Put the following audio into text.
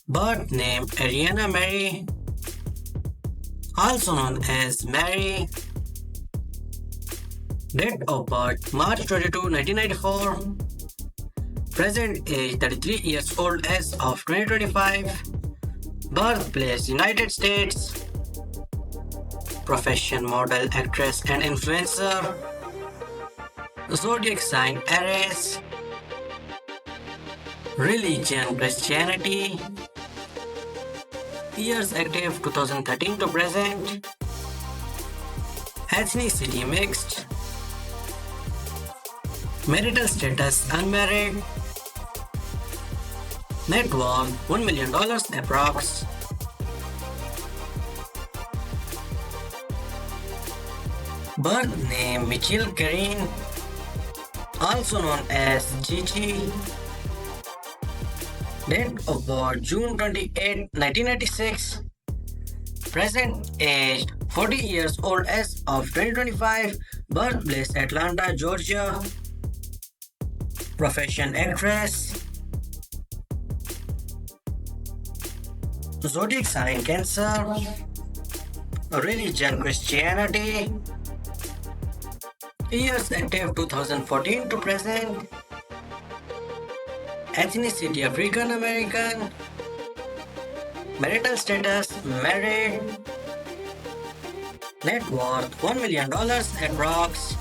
Birth name Arriana Mary, also known as Mary. Date of birth March 22, 1994. Present age 33 years old as of 2025. Birthplace United States. Profession model, actress, and influencer. Zodiac sign Aries. Religion Christianity. Years active 2013 to present. Ethnicity mixed. Marital status unmarried. Net worth $1 million approx. Birth name Michelle Karine, also known as Gigi. Date of birth June 28, 1996. Present age 40 years old as of 2025. Birthplace Atlanta, Georgia. Profession actress. Zodiac sign Cancer. Religion Christianity. Years active 2014 to present. Ethnicity African American. Marital status married. Net worth $1 million approx.